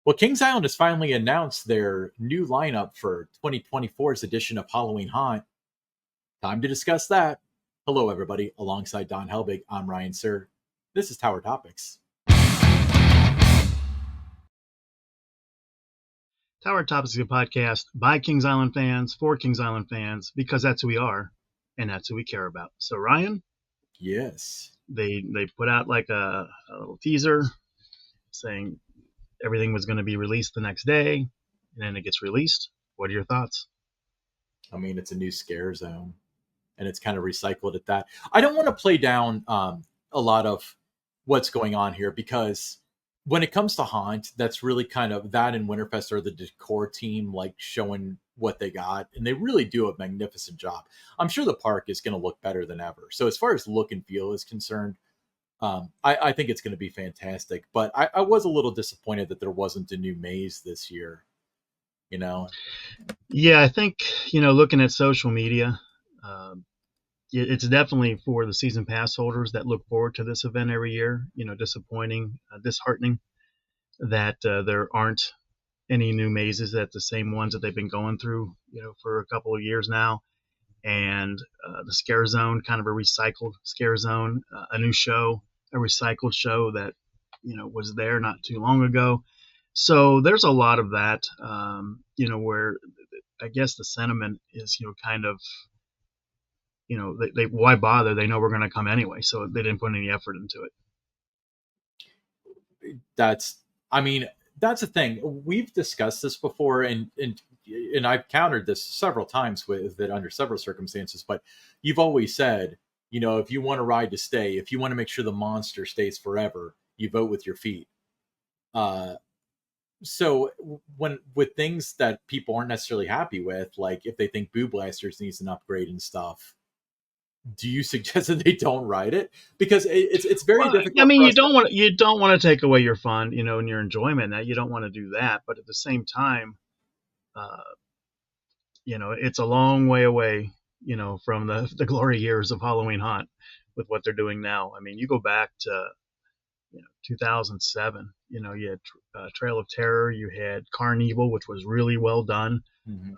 Well, Kings Island has finally announced their new lineup for 2024's edition of Halloween Haunt. Time to discuss that. Hello, everybody. Alongside Don Helbig, I'm Ryan Sir. This is Tower Topics. Tower Topics is a podcast by Kings Island fans, for Kings Island fans, because that's who we are, and that's who we care about. So, Ryan? Yes. They put out like a little teaser saying everything was going to be released the next day, and then it gets released. What are your thoughts? I mean, it's a new scare zone, and it's kind of recycled at that. I don't want to play down a lot of what's going on here, because when it comes to Haunt, that's really kind of that, and Winterfest are the decor team, like showing what they got, and they really do a magnificent job. I'm sure the park is going to look better than ever. So as far as look and feel is concerned, I think it's going to be fantastic. But I was a little disappointed that there wasn't a new maze this year. Yeah, I think looking at social media, it's definitely for the season pass holders that look forward to this event every year. Disappointing, disheartening that there aren't any new mazes at the same ones that they've been going through, for a couple of years now. And the scare zone, kind of a recycled scare zone, a new show, a recycled show that, was there not too long ago. So there's a lot of that, where I guess the sentiment is, kind of, they why bother? They know we're going to come anyway. So they didn't put any effort into it. That's the thing. We've discussed this before, and I've countered this several times with it under several circumstances, but you've always said, if you want a ride to stay, if you want to make sure the monster stays forever, you vote with your feet. So when with things that people aren't necessarily happy with, like if they think Boo Blasters needs an upgrade and stuff, do you suggest that they don't ride it? Because it's very difficult. I mean, you don't want to take away your fun, and your enjoyment. That you don't want to do that, but at the same time, it's a long way away, from the glory years of Halloween Haunt with what they're doing now. I mean, you go back to 2007. You had Trail of Terror, you had Carnival, which was really well done. Mm-hmm.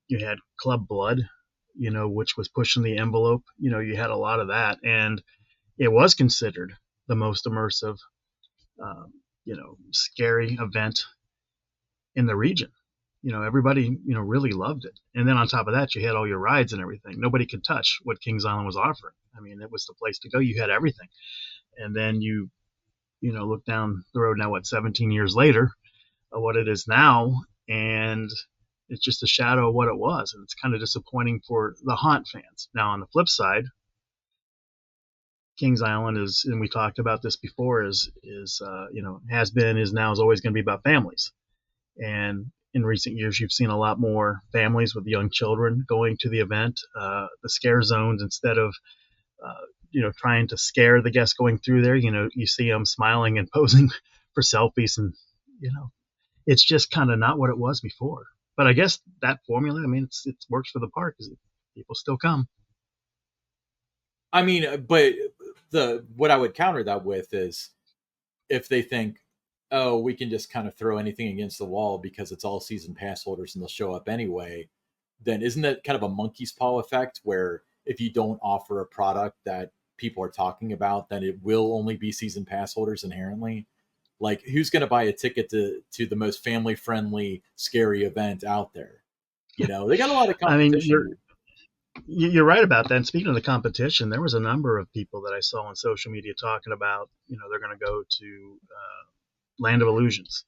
You had Club Blood, which was pushing the envelope. You had a lot of that, and it was considered the most immersive, scary event in the region. Everybody, really loved it. And then on top of that, you had all your rides and everything. Nobody could touch what Kings Island was offering. I mean, it was the place to go. You had everything. And then you look down the road now, 17 years later, of what it is now, and it's just a shadow of what it was, and it's kind of disappointing for the Haunt fans. Now, on the flip side, Kings Island is, and we talked about this before, is has been, is now, is always going to be about families. And in recent years, you've seen a lot more families with young children going to the event. The scare zones, instead of trying to scare the guests going through there, you see them smiling and posing for selfies, and it's just kind of not what it was before. But I guess that formula, I mean, it works for the park, because people still come. I mean, but what I would counter that with is, if they think, oh, we can just kind of throw anything against the wall because it's all season pass holders and they'll show up anyway, then isn't that kind of a monkey's paw effect, where if you don't offer a product that people are talking about, then it will only be season pass holders inherently? Like, who's going to buy a ticket to the most family friendly, scary event out there? They got a lot of competition. I mean, you're right about that. And speaking of the competition, there was a number of people that I saw on social media talking about, they're going to go to Land of Illusions.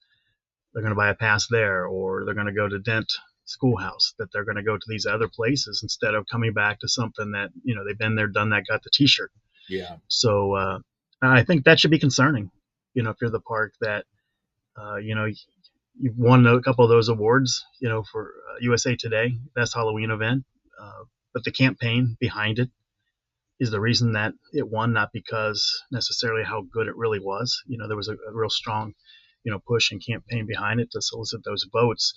They're going to buy a pass there, or they're going to go to Dent Schoolhouse, that they're going to go to these other places instead of coming back to something that, they've been there, done that, got the t-shirt. Yeah. So I think that should be concerning, if you're the park that, you've won a couple of those awards, for USA Today, Best Halloween Event. But the campaign behind it is the reason that it won, not because necessarily how good it really was. There was a real strong, push and campaign behind it to solicit those votes.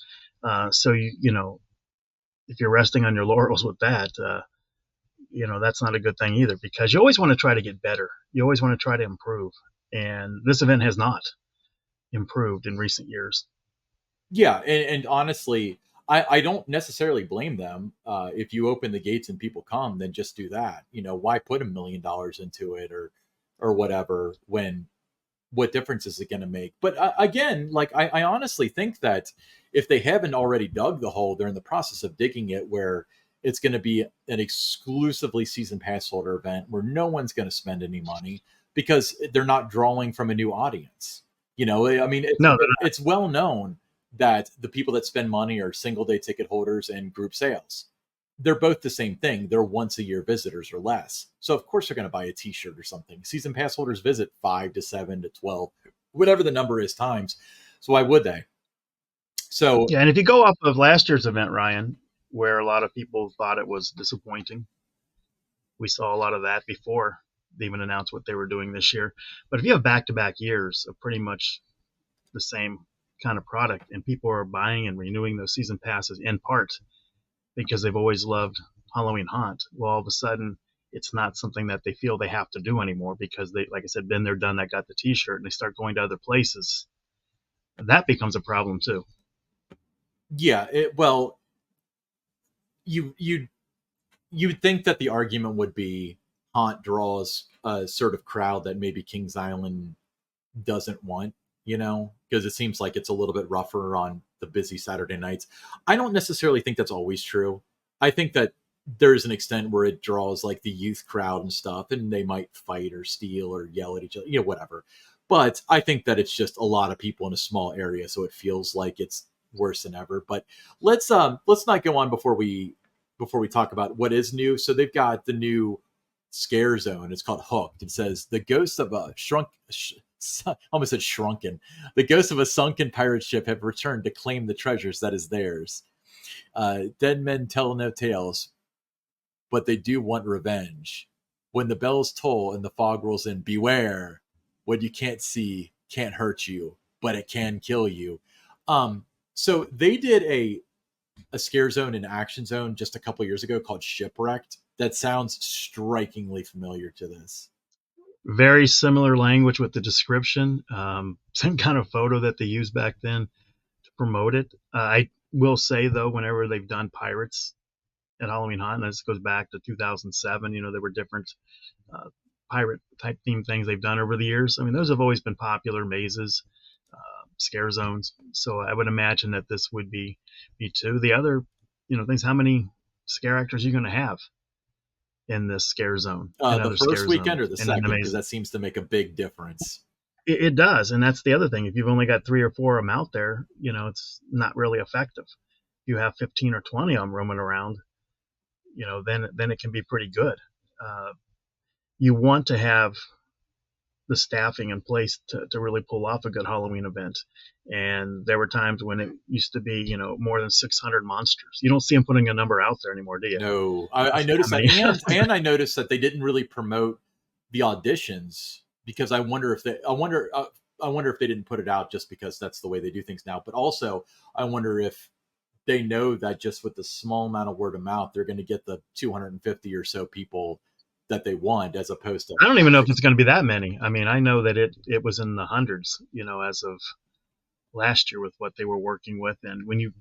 So, if you're resting on your laurels with that, that's not a good thing either, because you always want to try to get better. You always want to try to improve. And this event has not improved in recent years. Yeah, and honestly, I don't necessarily blame them. If you open the gates and people come, then just do that. Why put $1 million into it or whatever when what difference is it going to make? But again, like I honestly think that if they haven't already dug the hole, they're in the process of digging it where it's going to be an exclusively season pass holder event where no one's going to spend any money because they're not drawing from a new audience. I mean, No, it's well known that the people that spend money are single day ticket holders and group sales. They're both the same thing. They're once a year visitors or less. So of course they're going to buy a t-shirt or something. Season pass holders visit 5 to 7 to 12, whatever the number is times. So why would they? So yeah, and if you go off of last year's event, Ryan, where a lot of people thought it was disappointing, we saw a lot of that before they even announced what they were doing this year. But if you have back-to-back years of pretty much the same kind of product, and people are buying and renewing those season passes in part because they've always loved Halloween Haunt, well, all of a sudden it's not something that they feel they have to do anymore because they, like I said, been there, done that, got the T-shirt, and they start going to other places. That becomes a problem too. yeah, well, you'd think that the argument would be Haunt draws a sort of crowd that maybe Kings Island doesn't want, because it seems like it's a little bit rougher on the busy Saturday nights. I don't necessarily think that's always true. I think that there's an extent where it draws like the youth crowd and stuff, and they might fight or steal or yell at each other, whatever. But I think that it's just a lot of people in a small area, so it feels like it's worse than ever. But let's not go on before we talk about what is new. So they've got the new scare zone. It's called Hooked. It says the ghost of a almost said shrunken. The ghosts of a sunken pirate ship have returned to claim the treasures that is theirs. Dead men tell no tales, but they do want revenge. When the bells toll and the fog rolls in, beware. What you can't see can't hurt you, but it can kill you. So they did a scare zone and action zone just a couple years ago called Shipwrecked. That sounds strikingly familiar to this. Very similar language with the description, same kind of photo that they used back then to promote it. I will say though, whenever they've done pirates at Halloween Haunt, and this goes back to 2007, there were different uh, pirate type theme things they've done over the years. I mean, those have always been popular mazes, scare zones. So I would imagine that this would be too. The other, things. How many scare actors are you going to have in this scare zone and The other first scare weekend or zones the and in the second, because maze? that seems to make a big difference. It does, and that's the other thing. If you've only got 3 or 4 of them out there, it's not really effective. If you have 15 or 20 of them roaming around, then it can be pretty good. Uh, you want to have the staffing in place to really pull off a good Halloween event. And there were times when it used to be, more than 600 monsters. You don't see them putting a number out there anymore, do you? No, I Of how noticed that, many? and I noticed that they didn't really promote the auditions because I wonder if they didn't put it out just because that's the way they do things now. But also, I wonder if they know that just with the small amount of word of mouth, they're going to get the 250 or so people that they want, as opposed to I don't even know if six. it's going to be that many. I mean, I know that it was in the hundreds, as of last year with what they were working with. And when you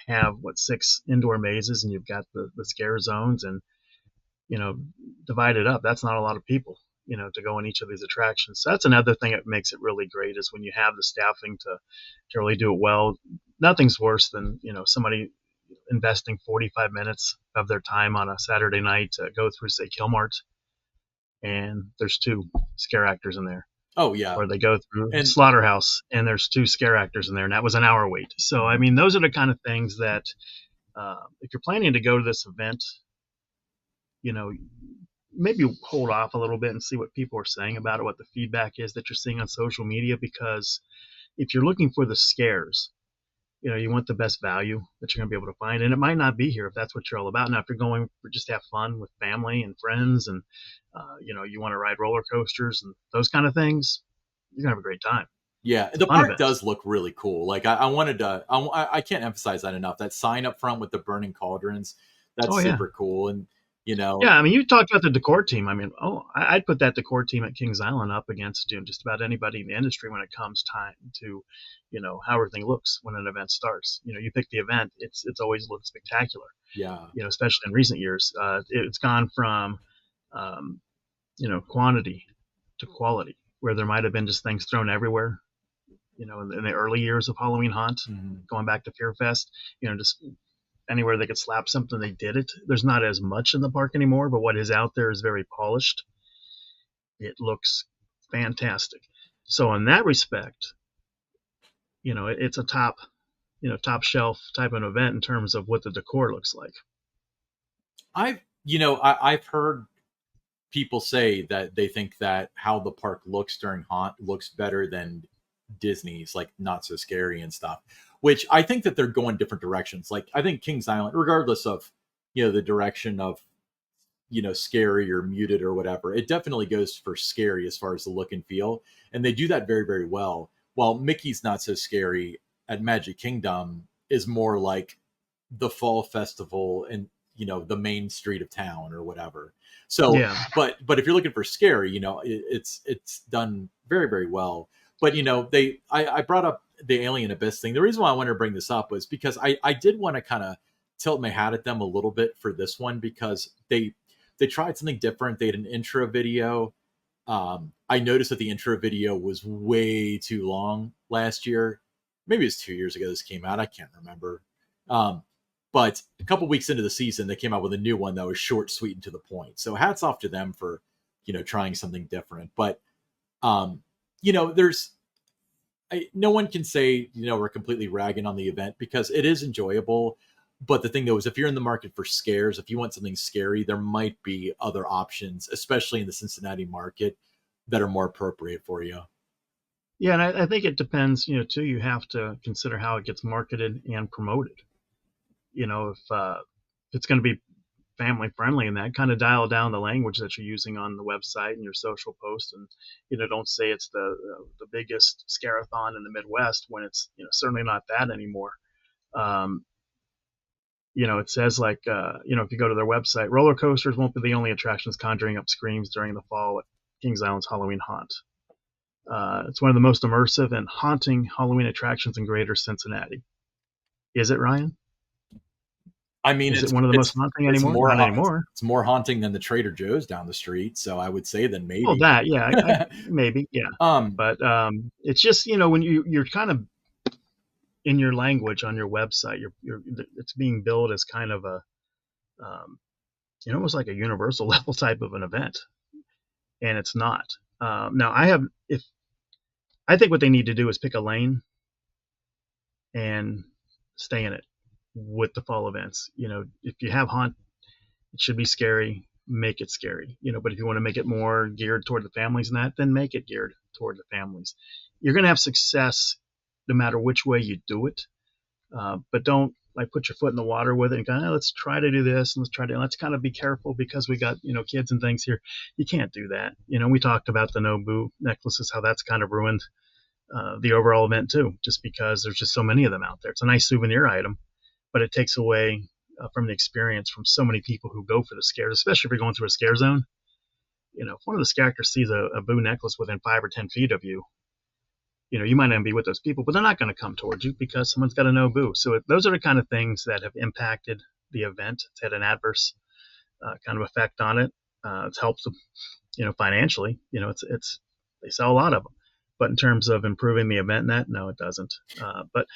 have what 6 indoor mazes and you've got the scare zones and you know divided up, that's not a lot of people to go in each of these attractions. So that's another thing that makes it really great is when you have the staffing to really do it well. Nothing's worse than somebody investing 45 minutes of their time on a Saturday night to go through say Kmart and there's 2 scare actors in there, Oh yeah, or they go through and Slaughterhouse and there's 2 scare actors in there and that was an hour wait. So I mean those are the kind of things that if you're planning to go to this event, you know, maybe hold off a little bit and see what people are saying about it, what the feedback is that you're seeing on social media. Because if you're looking for the scares, you want the best value that you're going to be able to find. And it might not be here if that's what you're all about. Now, if you're going for just have fun with family and friends and, you want to ride roller coasters and those kind of things, you're going to have a great time. yeah, It's a the fun park event. does look really cool. Like I wanted to, I can't emphasize that enough. That sign up front with the burning cauldrons, that's Oh, yeah. super cool. And you know. Yeah, I mean, you talked about the decor team. I mean, I'd put that decor team at Kings Island up against just about anybody in the industry when it comes time to, how everything looks when an event starts. You pick the event, it's always looked spectacular. Yeah. Especially in recent years, it's gone from, um, quantity to quality, where there might have been just things thrown everywhere. In the early years of Halloween Haunt, Mhm. going back to Fear Fest, just anywhere they could slap something, they did it. There's not as much in the park anymore, but what is out there is very polished. It looks fantastic. So in that respect, it's a top shelf type of event in terms of what the decor looks like. I've heard people say that they think that how the park looks during haunt looks better than Disney's, like Not So Scary and stuff, which I think that they're going different directions. Like I think Kings Island, regardless of the direction of scary or muted or whatever, it definitely goes for scary as far as the look and feel, and they do that very, very well. While Mickey's Not So Scary at Magic Kingdom is more like the fall festival and the main street of town or whatever. So Yeah, but if you're looking for scary, it's done very, very well. But I brought up the Alien Abyss thing. The reason why I wanted to bring this up was because I did want to kind of tilt my hat at them a little bit for this one, because they tried something different. They had an intro video. I noticed that the intro video was way too long last year. Maybe it's 2 years ago this came out. I can't remember. Um, but a couple weeks into the season, they came out with a new one that was short, sweet, and to the point. So hats off to them for trying something different. But there's no one can say we're completely ragging on the event, because it is enjoyable. But the thing though is, if you're in the market for scares, if you want something scary, there might be other options, especially in the Cincinnati market, that are more appropriate for you. yeah, and I think it depends. Too. You have to consider how it gets marketed and promoted. If it's going to be family friendly, and that kind of dial down the language that you're using on the website and your social posts, and don't say it's the biggest scarathon in the Midwest when it's certainly not that anymore. um, it says like, if you go to their website, roller coasters won't be the only attractions conjuring up screams during the fall at Kings Island's Halloween Haunt. It's one of the most immersive and haunting Halloween attractions in greater Cincinnati. Is it, Ryan? I mean, Is it it's one of the most it's haunting it's anymore? more Not ha- anymore. it's more haunting than the Trader Joe's down the street. So I would say then Oh, maybe. that, yeah, maybe, yeah. um, But it's just, when you're kind of in your language on your website, it's being billed as kind of a, um, almost like a universal level type of an event, and it's not. Now, if I think what they need to do is pick a lane and stay in it with the fall events. If you have haunt, it should be scary. Make it scary. But if you want to make it more geared toward the families and that, then make it geared toward the families. You're going to have success no matter which way you do it. But don't like put your foot in the water with it and go, oh, let's try to do this and let's kind of be careful because we got kids and things here. You can't do that. We talked about the Nobu necklaces, how that's kind of ruined the overall event too, just because there's just so many of them out there. It's a nice souvenir item, but it takes away from the experience from so many people who go for the scares, especially if you're going through a scare zone. If one of the characters sees a boo necklace within 5 or 10 feet of you, you might not be with those people, but they're not going to come towards you because someone's got a no boo. So those are the kind of things that have impacted the event. It's had an adverse kind of effect on it. It's helped them, financially. It's they sell a lot of them, but in terms of improving the event, no, it doesn't. But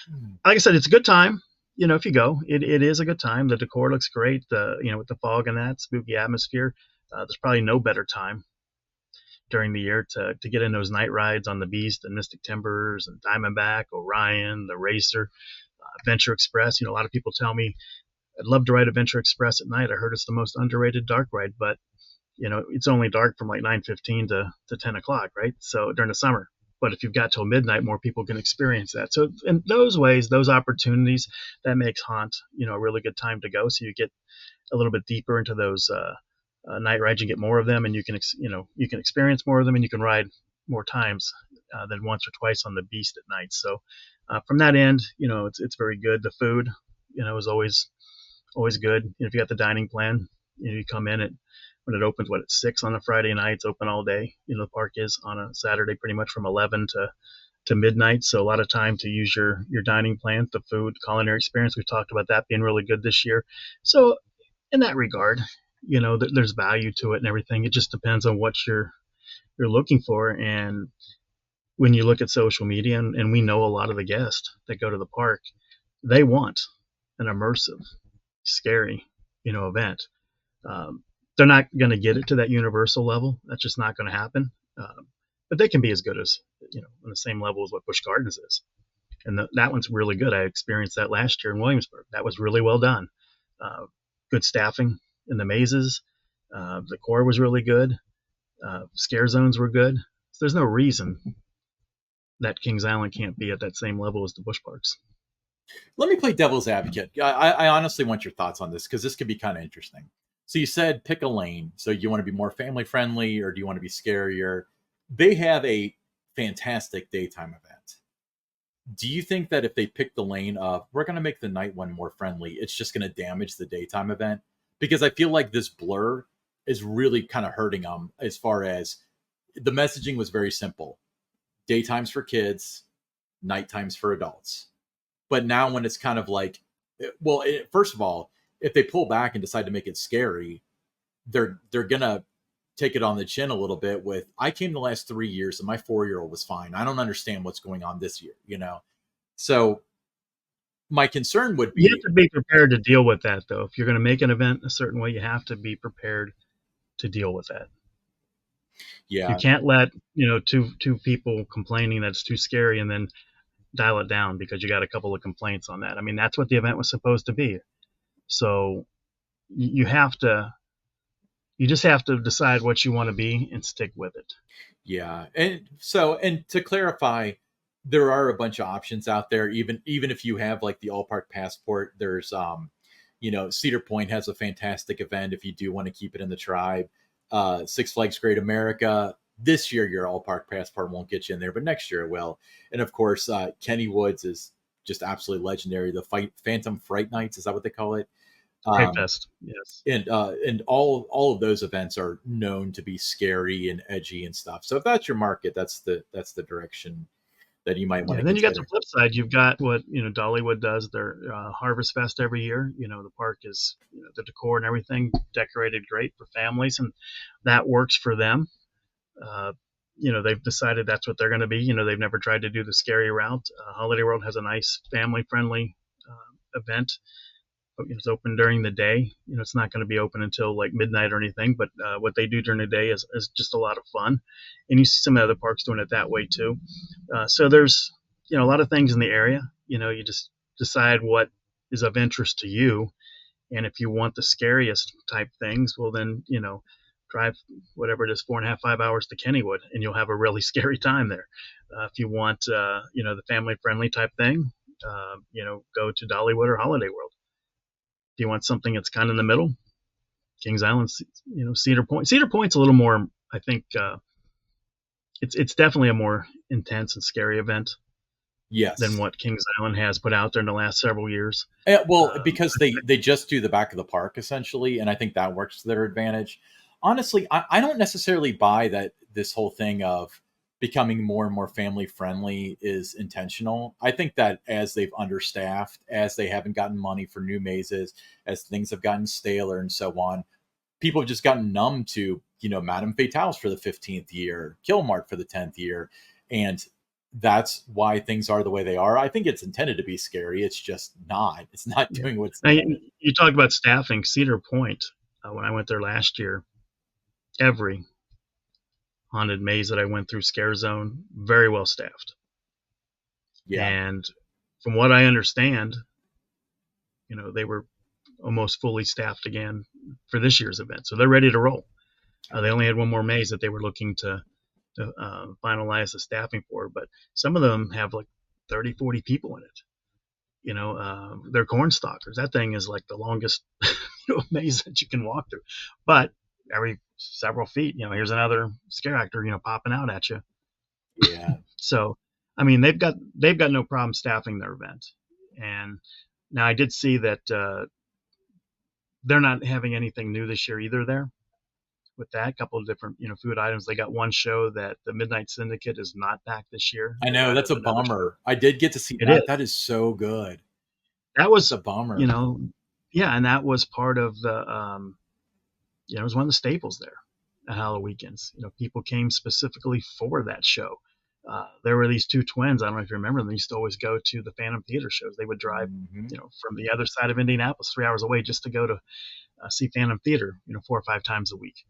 like I said, it's a good time. If you go, it is a good time. The decor looks great. With the fog and that spooky atmosphere, there's probably no better time during the year to get in those night rides on the Beast and Mystic Timbers and Diamondback, Orion, the Racer, Adventure Express. A lot of people tell me I'd love to ride Adventure Express at night. I heard it's the most underrated dark ride, but it's only dark from like 9:15 to 10 o'clock, right? So during the summer. But if you've got till midnight, more people can experience that. So in those ways, those opportunities, that makes Haunt, a really good time to go. So you get a little bit deeper into those night rides, you get more of them, and you can experience more of them, and you can ride more times than once or twice on the Beast at night. So from that end, it's very good. The food, is always good. If you got the dining plan, You come in at when it opens, what, at 6 on a Friday night. It's open all day. The park is on a Saturday pretty much from 11 to midnight. So a lot of time to use your dining plans, the food, culinary experience. We talked about that being really good this year. So in that regard, there's value to it and everything. It just depends on what you're looking for. And when you look at social media, and we know a lot of the guests that go to the park, they want an immersive, scary, event. They're not going to get it to that universal level. That's just not going to happen. But they can be as good as, on the same level as what Busch Gardens is. And that one's really good. I experienced that last year in Williamsburg. That was really well done. Good staffing in the mazes. The core was really good. Scare zones were good. So there's no reason that Kings Island can't be at that same level as the Busch Parks. Let me play devil's advocate. I honestly want your thoughts on this because this could be kind of interesting. So you said pick a lane. So you want to be more family friendly or do you want to be scarier? They have a fantastic daytime event. Do you think that if they pick the lane of we're going to make the night one more friendly, it's just going to damage the daytime event? Because I feel like this blur is really kind of hurting them as far as the messaging was very simple. Daytimes for kids, night times for adults. But now when it's kind of like, well, first of all, if they pull back and decide to make it scary, they're gonna take it on the chin a little bit with I came the last 3 years and my 4-year-old was fine. I don't understand what's going on this year. So my concern would You be, have to be prepared to deal with that, though. If you're going to make an event a certain way, you have to be prepared to deal with that. You yeah, can't let two people complaining that it's too scary and then dial it down because you got a couple of complaints on that. I mean, that's what the event was supposed to be. So you have to you just have to decide what you want to be and stick with it. yeah. And to clarify, there are a bunch of options out there. Even if you have like the all park passport, there's Cedar Point has a fantastic event if you do want to keep it in the tribe. Six Flags Great America. This year, your all park passport won't get you in there, but next year it will. And of course, Kenny Woods is just absolutely legendary. The Phantom Fright Nights, is that what they call it? Great Um, fest, yes. and all of those events are known to be scary and edgy and stuff. So if that's your market, that's the direction that you might want Yeah, to and then you got the consider. flip side. You've got what Dollywood does their Harvest Fest every year. The park is the decor and everything decorated great for families, and that works for them. Uh, they've decided that's what they're going to be. They've never tried to do the scary route. Holiday World has a nice family friendly event. It's open during the day. It's not going to be open until like midnight or anything, but what they do during the day is just a lot of fun. And you see some other parks doing it that way too. So there's a lot of things in the area. You just decide what is of interest to you, and if you want the scariest type things, well then drive whatever it is 4.5 5 hours to Kennywood, and you'll have a really scary time there. If you want the family friendly type thing, go to Dollywood or Holiday World. If you want something that's kind of in the middle, Kings Island, Cedar Point. Cedar Point's a little more, I think. It's definitely a more intense and scary event than Yes. what Kings Island has put out there in the last several years. Well, because I they just do the back of the park essentially, and I think that works to their advantage. Honestly, I don't necessarily buy that this whole thing of becoming more and more family friendly is intentional. I think that as they've understaffed, as they haven't gotten money for new mazes, as things have gotten staler and so on, people have just gotten numb to Madame Fatales for the 15th year, Killmart for the 10th year, and that's why things are the way they are. I think it's intended to be scary. It's just not. It's not yeah. doing what's Now, intended. you talk about staffing. Cedar Point, when I went there last year, every haunted maze that I went through, Scare Zone, very well staffed. Yeah, And from what I understand, they were almost fully staffed again for this year's event, so they're ready to roll. They only had one more maze that they were looking to finalize the staffing for, but some of them have like 30, 40 people in it. They're corn stalkers. That thing is like the longest maze that you can walk through. But every several feet, here's another scare actor, popping out at you. yeah. So, I mean, they've got no problem staffing their event. And now I did see that they're not having anything new this year either there with that. A couple of different, food items. They got one show that the Midnight Syndicate is not back this year. I They've know that's added a another show. bummer. I did get to see It that. is. That is so good. That It's was, a you bummer. know, yeah, and that was part of it was one of the staples there at Halloween weekends. People came specifically for that show. There were these two twins. I don't know if you remember them. They used to always go to the Phantom Theater shows. They would drive, Hmm. from the other side of Indianapolis, 3 hours away, just to go to see Phantom Theater, 4 or 5 times a week.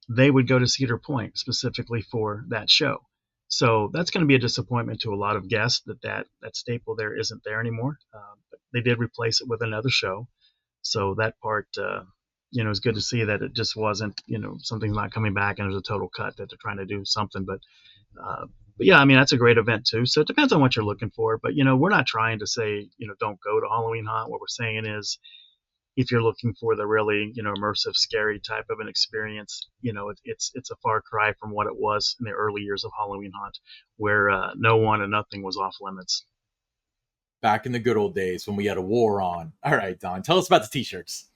They would go to Cedar Point specifically for that show. So that's going to be a disappointment to a lot of guests that staple there isn't there anymore. But they did replace it with another show. So that part, it's good to see that it just wasn't, something's not coming back and there's a total cut, that they're trying to do something. Uh, but yeah, I mean, that's a great event too. So it depends on what you're looking for. But, we're not trying to say, don't go to Halloween Haunt. What we're saying is, if you're looking for the really, immersive, scary type of an experience, it's a far cry from what it was in the early years of Halloween Haunt, where no one and nothing was off limits. Back in the good old days when we had a war on. All right, Don, tell us about the t-shirts.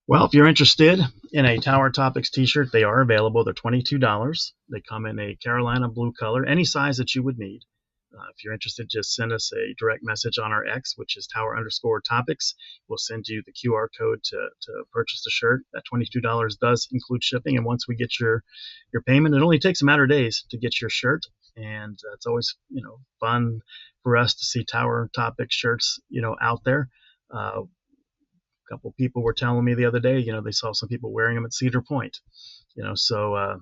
Well, if you're interested in a Tower Topics t-shirt, they are available. They're $22. They come in a Carolina blue color, any size that you would need. If you're interested, just send us a direct message on our X, which is Tower_Topics. We'll send you the QR code to purchase the shirt. That $22 does include shipping. And once we get your payment, it only takes a matter of days to get your shirt. And it's always, fun for us to see Tower Topics shirts, out there. A couple of people were telling me the other day, they saw some people wearing them at Cedar Point, so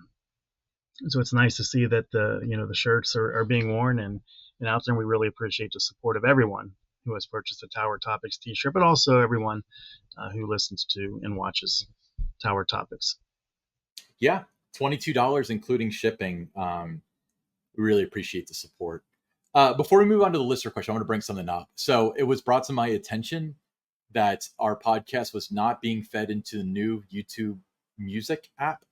it's nice to see that the shirts are being worn and out there. And we really appreciate the support of everyone who has purchased a Tower Topics t-shirt, but also everyone who listens to and watches Tower Topics. Yeah, $22 including shipping. We really appreciate the support. Before we move on to the listener question, I want to bring something up. So it was brought to my attention that our podcast was not being fed into the new YouTube Music app.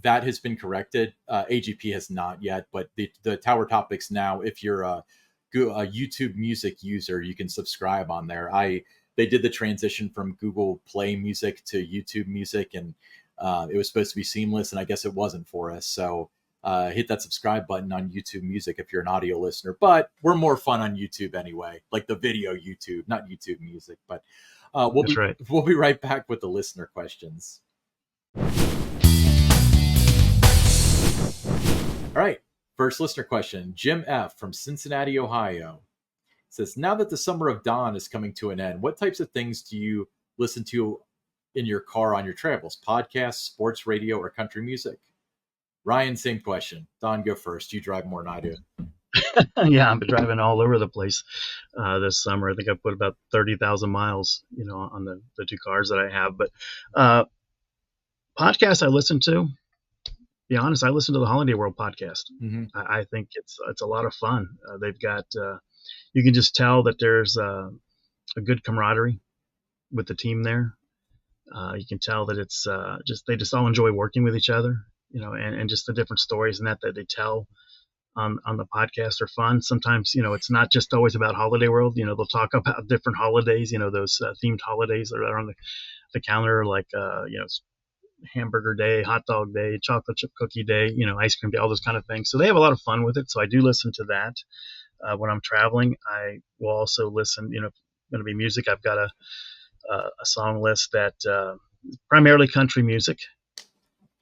That has been corrected. AGP has not yet, but the Tower Topics now, if you're a YouTube Music user, you can subscribe on there. They did the transition from Google Play Music to YouTube Music, and it was supposed to be seamless, and I guess it wasn't for us. So hit that subscribe button on YouTube Music if you're an audio listener. But we're more fun on YouTube anyway, like the video YouTube, not YouTube Music. But That's right. we'll be right back with the listener questions. All right. First listener question. Jim F. from Cincinnati, Ohio says, now that the summer of Dawn is coming to an end, what types of things do you listen to in your car on your travels? Podcasts, sports radio, or country music? Ryan, same question. Don, go first. You drive more than I do. Yeah, I've been driving all over the place this summer. I think I put about 30,000 miles, on the two cars that I have. But podcasts I listen to, be honest, I listen to the Holiday World podcast. Mm-hmm. I think it's a lot of fun. They've got, you can just tell that there's a good camaraderie with the team there. You can tell that it's they just all enjoy working with each other, and just the different stories and that they tell on the podcast are fun. Sometimes, it's not just always about Holiday World. They'll talk about different holidays, those themed holidays that are on the calendar, like, hamburger day, hot dog day, chocolate chip cookie day, ice cream day, all those kind of things. So they have a lot of fun with it. So I do listen to that. When I'm traveling, I will also listen, going to be music. I've got a song list that primarily country music.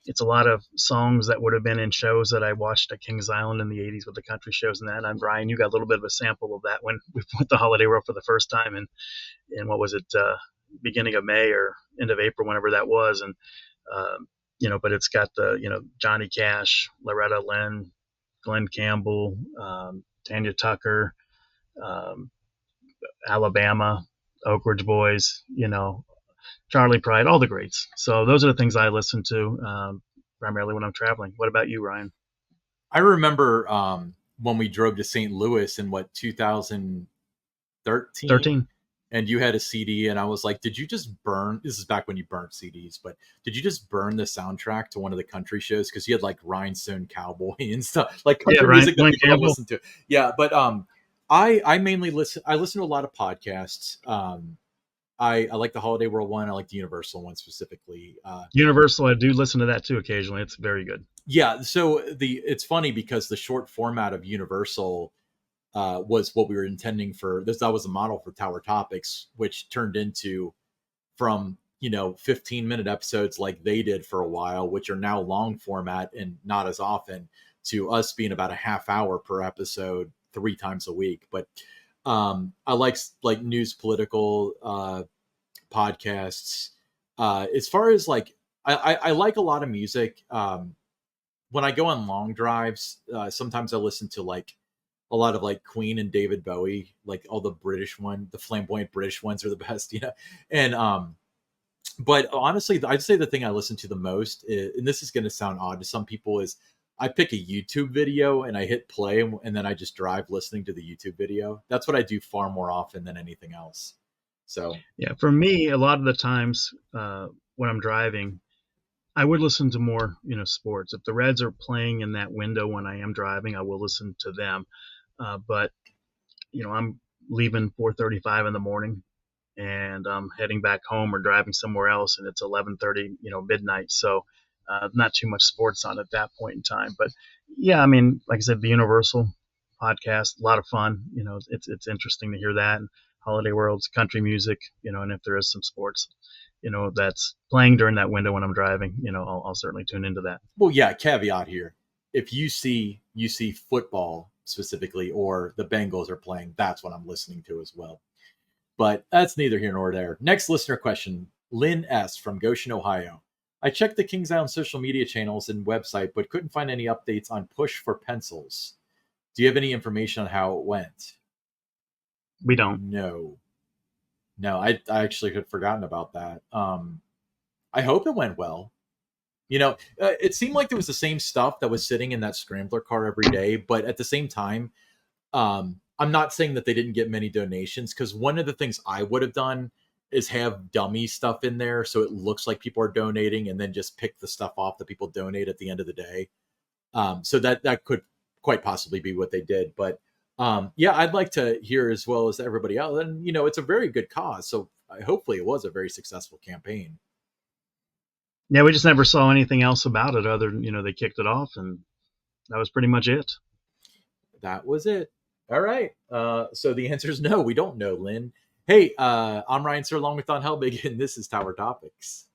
It's a lot of songs that would have been in shows that I watched at Kings Island in the 80s with the country shows and that. And Brian, you got a little bit of a sample of that when we went to Holiday World for the first time. And what was it, beginning of May or end of April, whenever that was. And, but it's got the, Johnny Cash, Loretta Lynn, Glenn Campbell, Tanya Tucker, Alabama, Oak Ridge Boys, Charlie Pride, all the greats. So those are the things I listen to primarily when I'm traveling. What about you, Ryan? I remember when we drove to St. Louis in 2013. 13. And you had a CD, and I was like, did you just burn? This is back when you burnt CDs, but did you just burn the soundtrack to one of the country shows? Because you had like Rhinestone Cowboy and stuff, like country music that people don't listen to. Yeah, but I mainly listen. I listen to a lot of podcasts. I like the Holiday World one. I like the Universal one specifically. Universal, I do listen to that too occasionally. It's very good. Yeah, so it's funny because the short format of Universal was what we were intending for this. That was a model for Tower Topics, which turned into from 15-minute episodes like they did for a while, which are now long format and not as often, to us being about a half hour per episode 3 times a week. But I like news political podcasts. As far as like I like a lot of music. When I go on long drives, sometimes I listen to like a lot of like Queen and David Bowie, like all the British one, the flamboyant British ones are the best, And but honestly, I'd say the thing I listen to the most, and this is going to sound odd to some people, is I pick a YouTube video and I hit play, and then I just drive listening to the YouTube video. That's what I do far more often than anything else. So Yeah, for me, a lot of the times when I'm driving, I would listen to more, sports. If the Reds are playing in that window when I am driving, I will listen to them. But I'm leaving 4:35 in the morning, and I'm heading back home or driving somewhere else, and it's 11:30, midnight. So not too much sports on at that point in time. But yeah, I mean, like I said, the Universal podcast, a lot of fun. It's interesting to hear that. And Holiday World's country music, and if there is some sports, that's playing during that window when I'm driving, I'll certainly tune into that. well, yeah, caveat here. If you see football specifically or the Bengals are playing, that's what I'm listening to as well. But that's neither here nor there. Next listener question, Lynn S. from Goshen, Ohio. I checked the Kings Island social media channels and website, but couldn't find any updates on Push for Pencils. Do you have any information on how it went? We don't. No. No, I actually had forgotten about that. I hope it went well. It seemed like there was the same stuff that was sitting in that scrambler car every day, but at the same time, I'm not saying that they didn't get many donations, because one of the things I would have done is have dummy stuff in there so it looks like people are donating, and then just pick the stuff off that people donate at the end of the day. So that could quite possibly be what they did. But yeah, I'd like to hear as well as everybody else. And it's a very good cause, so hopefully it was a very successful campaign. Yeah, we just never saw anything else about it other than, they kicked it off, and that was pretty much it. That was it. All right. So the answer is no, we don't know, Lynn. Hey, I'm Ryan Sir, along with Don Helbig, and this is Tower Topics.